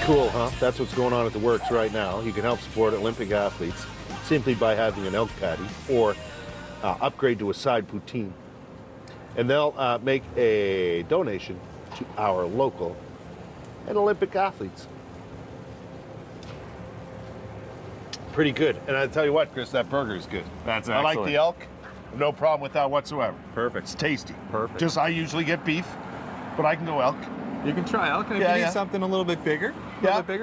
Cool, huh? That's what's going on at the Works right now. You can help support Olympic athletes simply by having an elk patty or upgrade to a side poutine. And they'll make a donation to our local and Olympic athletes. Pretty good. And I tell you what, Chris, that burger is good. That's I like excellent. the elk. No problem with that whatsoever. Perfect. It's tasty. Perfect. Just I usually get beef, but I can go elk. You can try elk, and if Yeah, you yeah. need something a little bit bigger,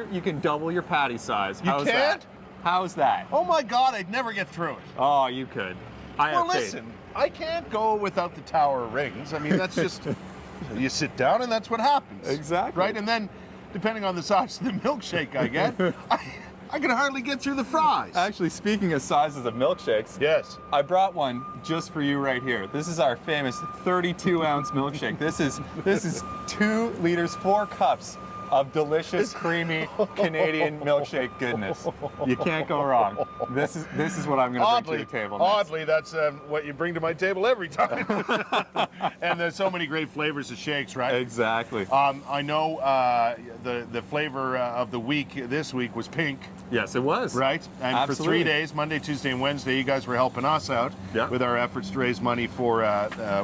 you can double your patty size. You How's can't? that? How's that? Oh my God, I'd never get through it. Oh, you could. Well, listen, I can't go without the Tower of Rings. I mean, that's just, you sit down and that's what happens. Exactly. Right? And then, depending on the size of the milkshake I get, I can hardly get through the fries. Actually, speaking of sizes of milkshakes, Yes. I brought one just for you right here. This is our famous 32-ounce milkshake. This is 2 liters, 4 cups of delicious, creamy Canadian milkshake goodness. You can't go wrong. This is what I'm going to bring to the table next. Oddly, that's what you bring to my table every time. And there's so many great flavors of shakes, right? Exactly. I know the flavor of the week this week was pink. Yes, it was. Right? And Absolutely. for 3 days, Monday, Tuesday, and Wednesday, you guys were helping us out with our efforts to raise money for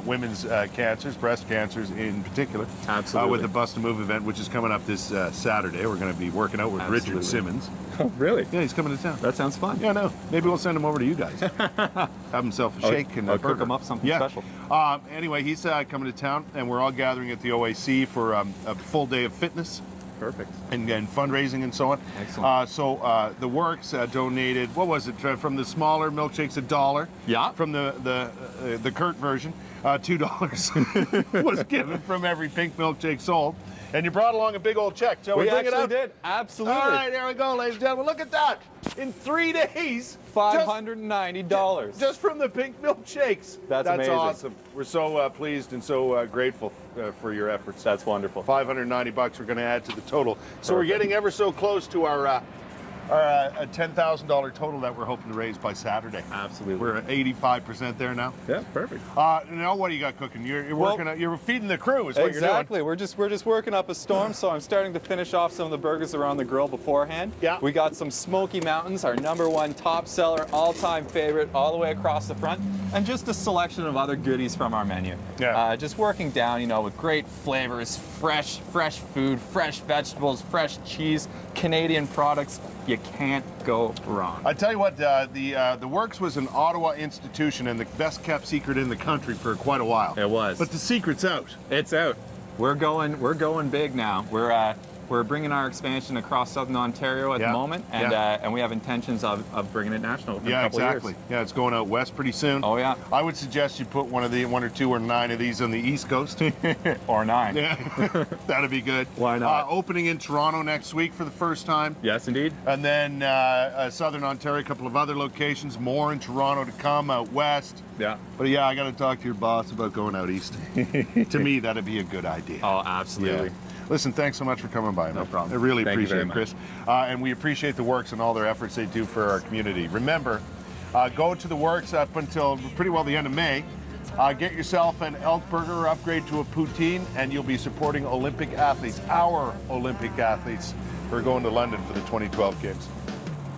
women's cancers, breast cancers in particular. Absolutely. With the Bust a Move event, which is coming up this Saturday. We're going to be working out with Richard Simmons. Oh, really? Yeah, he's coming to town. That sounds fun. Yeah, no. Maybe we'll send him over to you guys. Have himself a shake and a I'll cook burger. him up something special. Anyway, he's coming to town, and we're all gathering at the OAC for a full day of fitness. Perfect. And fundraising and so on. Excellent. So the Works donated, what was it, from the smaller milkshakes, $1. Yeah. From the Kurt version, $2 was given from every pink milkshake sold. And you brought along a big old check. Shall we bring it actually up? did. Absolutely. All right, there we go, ladies and gentlemen. Look at that. In 3 days, $590. just from the pink milkshakes. That's amazing. Awesome. We're so pleased and so grateful for your efforts. That's wonderful. $590 we're going to add to the total. So we're getting ever so close to our $10,000 total that we're hoping to raise by Saturday. Absolutely. We're at 85% there now. Yeah, perfect. Now what do you got cooking? You're working. You're feeding the crew. Is what you're doing. Exactly. We're just working up a storm, so I'm starting to finish off some of the burgers that are on the grill beforehand. Yeah. We got some Smoky Mountains, our #1 top seller, all-time favorite, all the way across the front, and just a selection of other goodies from our menu. Yeah. Just working down, with great flavors, fresh food, fresh vegetables, fresh cheese, Canadian products. You can't go wrong. I tell you what, the Works was an Ottawa institution and the best kept secret in the country for quite a while. It was. But the secret's out. It's out. We're going big now. We're bringing our expansion across southern Ontario at the moment, and we have intentions of bringing it national in a couple of years. Yeah, it's going out west pretty soon. Oh yeah. I would suggest you put one or two or 9 of these on the East Coast. Or 9. Yeah, that'd be good. Why not? Opening in Toronto next week for the first time. Yes, indeed. And then Southern Ontario, a couple of other locations, more in Toronto to come, out west. Yeah. But yeah, I got to talk to your boss about going out east. To me, that'd be a good idea. Oh, absolutely. Yeah. Listen, thanks so much for coming by. No problem. I really Thank you appreciate it, very Chris. And we appreciate the Works and all their efforts they do for our community. Remember, go to the Works up until pretty well the end of May. Get yourself an elk burger or upgrade to a poutine, and you'll be supporting Olympic athletes, our Olympic athletes, who are going to London for the 2012 Games.